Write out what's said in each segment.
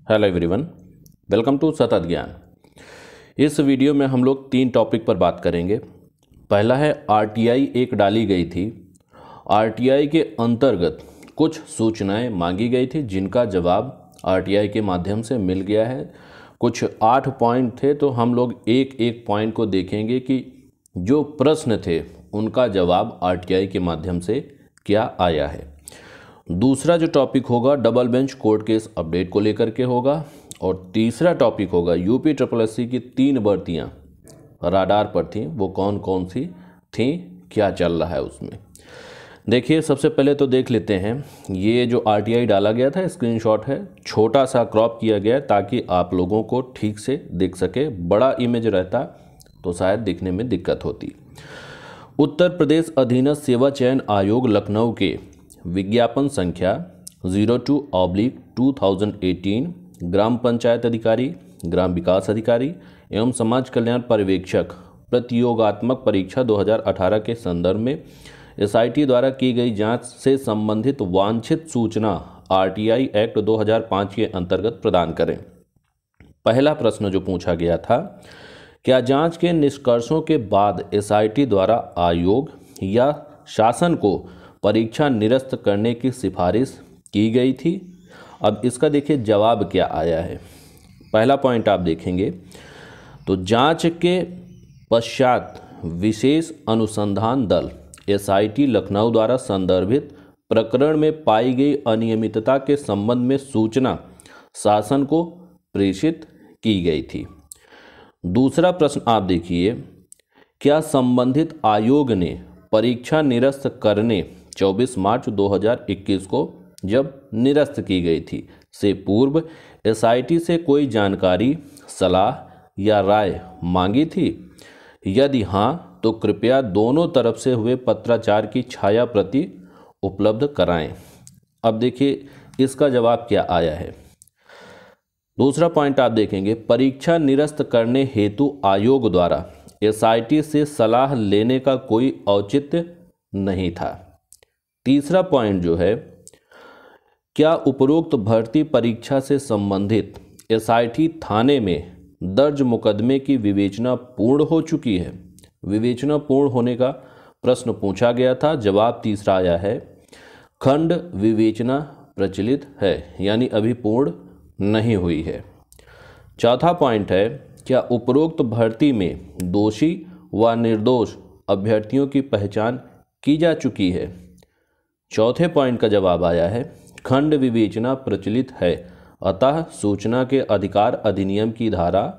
Hello everyone, welcome to सतत ज्ञान। इस वीडियो में हम लोग 3 टॉपिक पर बात करेंगे। पहला है आरटीआई एक डाली गई थी। आरटीआई के अंतर्गत कुछ सूचनाएं मांगी गई थी जिनका जवाब आरटीआई के माध्यम से मिल गया है। कुछ 8 पॉइंट थे, तो हम लोग एक एक पॉइंट को देखेंगे कि जो प्रश्न थे उनका जवाब आरटीआई के माध्यम से क्या आया है। दूसरा जो टॉपिक होगा double bench court case update को लेकर के होगा। और तीसरा टॉपिक होगा यूपी SSC की 3 भर्तियाँ राडार पर थीं, वो कौन कौन सी थीं, क्या चल रहा है उसमें। देखिए, सबसे पहले तो देख लेते हैं। ये जो आरटीआई डाला गया था स्क्रीनशॉट है, छोटा सा क्रॉप किया गया है ताकि आप लोगों को ठीक से दिख सके। बड़ा इमेज रहता तो शायद दिखने में दिक्कत होती। उत्तर प्रदेश अधीनस्थ सेवा चयन आयोग लखनऊ के विज्ञापन संख्या 02/2018 ग्राम पंचायत अधिकारी, ग्राम विकास अधिकारी एवं समाज कल्याण पर्यवेक्षक प्रतियोगात्मक परीक्षा 2018 के संदर्भ में एसआईटी द्वारा की गई जांच से संबंधित वांछित सूचना आरटीआई एक्ट 2005 के अंतर्गत प्रदान करें। पहला प्रश्न जो पूछा गया था, क्या जांच के निष्कर्षों के बाद एसआईटी द्वारा आयोग या शासन को परीक्षा निरस्त करने की सिफारिश की गई थी? अब इसका देखिए जवाब क्या आया है। पहला पॉइंट आप देखेंगे तो जांच के पश्चात विशेष अनुसंधान दल एसआईटी लखनऊ द्वारा संदर्भित प्रकरण में पाई गई अनियमितता के संबंध में सूचना शासन को प्रेषित की गई थी। दूसरा प्रश्न आप देखिए, क्या संबंधित आयोग ने परीक्षा निरस्त करने 24 मार्च 2021 को जब निरस्त की गई थी से पूर्व एसआईटी से कोई जानकारी, सलाह या राय मांगी थी? यदि हाँ, तो कृपया दोनों तरफ से हुए पत्राचार की छाया प्रति उपलब्ध कराएं। अब देखिए इसका जवाब क्या आया है। दूसरा पॉइंट आप देखेंगे, परीक्षा निरस्त करने हेतु आयोग द्वारा एसआईटी से सलाह लेने का कोई औचित्य नहीं था। तीसरा पॉइंट जो है, क्या उपरोक्त भर्ती परीक्षा से संबंधित एसआईटी थाने में दर्ज मुकदमे की विवेचना पूर्ण हो चुकी है? विवेचना पूर्ण होने का प्रश्न पूछा गया था। जवाब तीसरा आया है, खंड विवेचना प्रचलित है, यानी अभी पूर्ण नहीं हुई है। चौथा पॉइंट है, क्या उपरोक्त भर्ती में दोषी व निर्दोष अभ्यर्थियों की पहचान की जा चुकी है? चौथे पॉइंट का जवाब आया है, खंड विवेचना प्रचलित है, अतः सूचना के अधिकार अधिनियम की धारा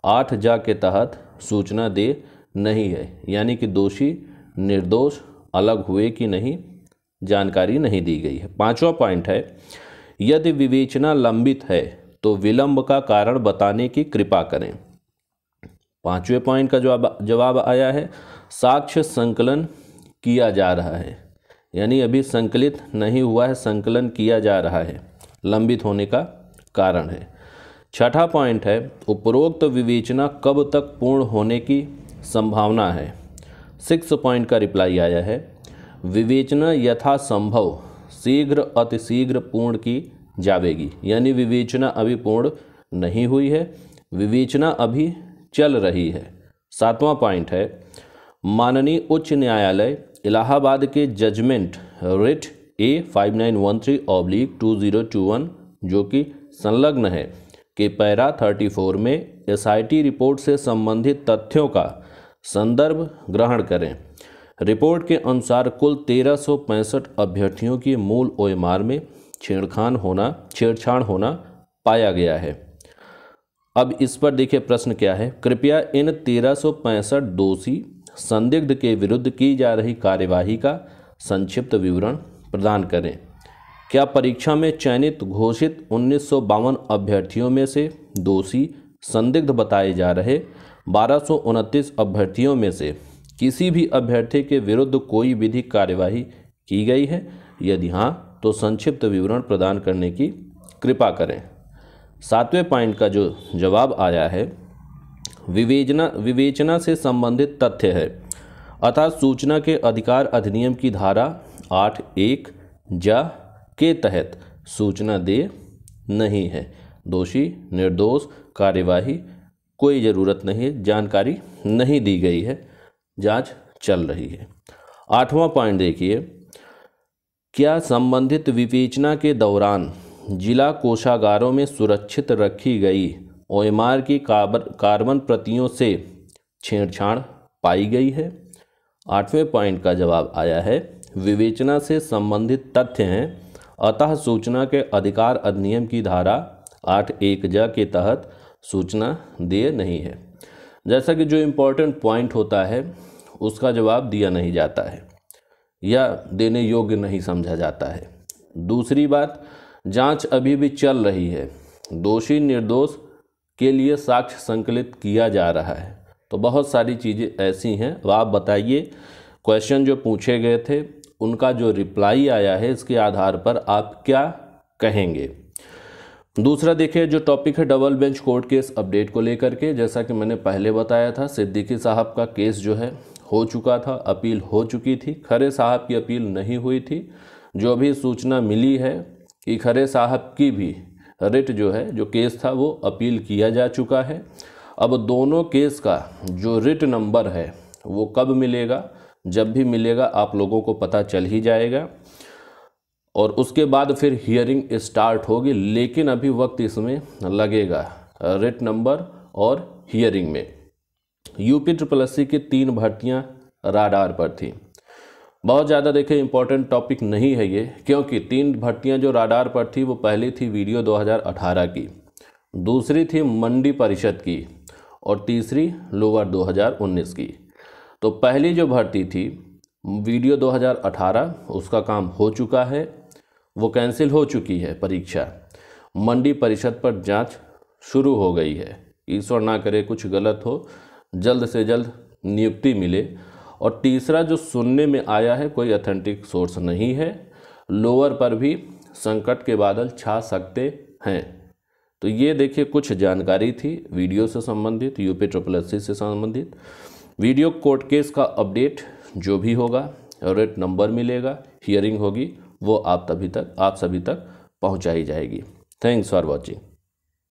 8 के तहत सूचना दे नहीं है, यानी कि दोषी निर्दोष अलग हुए कि नहीं, जानकारी नहीं दी गई है। पांचवा पॉइंट है, यदि विवेचना लंबित है तो विलंब का कारण बताने की कृपा करें। पांचवें पॉइंट का जवाब आया है, साक्ष्य संकलन किया जा रहा है, यानी अभी संकलित नहीं हुआ है, संकलन किया जा रहा है, लंबित होने का कारण है। छठा पॉइंट है, उपरोक्त विवेचना कब तक पूर्ण होने की संभावना है? 6 पॉइंट का रिप्लाई आया है, विवेचना यथासंभव शीघ्र अतिशीघ्र पूर्ण की जाएगी, यानी विवेचना अभी पूर्ण नहीं हुई है, विवेचना अभी चल रही है। 7वां पॉइंट है, माननीय उच्च न्यायालय इलाहाबाद के जजमेंट रिट A5913/2021 जो कि संलग्न है के पैरा 34 में एसआईटी रिपोर्ट से संबंधित तथ्यों का संदर्भ ग्रहण करें। रिपोर्ट के अनुसार कुल 1365 अभ्यर्थियों की मूल ओएमआर में छेड़छाड़ होना पाया गया है। अब इस पर देखिए प्रश्न क्या है, कृपया इन 1365 दोषी संदिग्ध के विरुद्ध की जा रही कार्यवाही का संक्षिप्त विवरण प्रदान करें। क्या परीक्षा में चयनित घोषित 1952 अभ्यर्थियों में से दोषी संदिग्ध बताए जा रहे 1229 अभ्यर्थियों में से किसी भी अभ्यर्थी के विरुद्ध कोई विधिक कार्यवाही की गई है? यदि हाँ, तो संक्षिप्त विवरण प्रदान करने की कृपा करें। 7वें पॉइंट का जो जवाब आया है, विवेचना से संबंधित तथ्य है, अतः सूचना के अधिकार अधिनियम की धारा 8(1) के तहत सूचना दे नहीं है। दोषी निर्दोष कार्यवाही कोई ज़रूरत नहीं है, जानकारी नहीं दी गई है, जांच चल रही है। 8वां पॉइंट देखिए, क्या संबंधित विवेचना के दौरान जिला कोषागारों में सुरक्षित रखी गई OMR की कार्बन प्रतियों से छेड़छाड़ पाई गई है? 8वें पॉइंट का जवाब आया है विवेचना से संबंधित तथ्य हैं, अतः सूचना के अधिकार अधिनियम की धारा 8(1) के तहत सूचना देय नहीं है। जैसा कि जो इम्पोर्टेंट पॉइंट होता है उसका जवाब दिया नहीं जाता है या देने योग्य नहीं समझा जाता है। दूसरी बात, जांच अभी भी चल रही है, दोषी निर्दोष के लिए साक्ष्य संकलित किया जा रहा है। तो बहुत सारी चीज़ें ऐसी हैं। अब आप बताइए, क्वेश्चन जो पूछे गए थे उनका जो रिप्लाई आया है इसके आधार पर आप क्या कहेंगे। दूसरा देखिए, जो टॉपिक है double bench court case update को लेकर के, जैसा कि मैंने पहले बताया था, सिद्दीकी साहब का केस जो है हो चुका था, अपील हो चुकी थी, खरे साहब की अपील नहीं हुई थी। जो भी सूचना मिली है कि खरे साहब की भी रिट जो है, जो केस था वो अपील किया जा चुका है। अब दोनों केस का जो रिट नंबर है वो कब मिलेगा, जब भी मिलेगा आप लोगों को पता चल ही जाएगा और उसके बाद फिर हियरिंग स्टार्ट होगी। लेकिन अभी वक्त इसमें लगेगा रिट नंबर और हियरिंग में। UPSSC की 3 भर्तियां राडार पर थी। बहुत ज़्यादा देखें इंपॉर्टेंट टॉपिक नहीं है ये, क्योंकि 3 भर्तियां जो राडार पर थी वो पहली थी वीडियो 2018 की, दूसरी थी मंडी परिषद की और तीसरी लोअर 2019 की। तो पहली जो भर्ती थी वीडियो 2018 उसका काम हो चुका है, वो कैंसिल हो चुकी है परीक्षा। मंडी परिषद पर जांच शुरू हो गई है। ईश्वर ना करे कुछ गलत हो, जल्द से जल्द नियुक्ति मिले। और तीसरा जो सुनने में आया है, कोई ऑथेंटिक सोर्स नहीं है, लोअर पर भी संकट के बादल छा सकते हैं। तो ये देखिए कुछ जानकारी थी वीडियो से संबंधित, UPSSC से संबंधित। वीडियो कोर्ट केस का अपडेट जो भी होगा, रेट नंबर मिलेगा, हियरिंग होगी, वो आप सभी तक पहुंचाई जाएगी। Thanks for watching.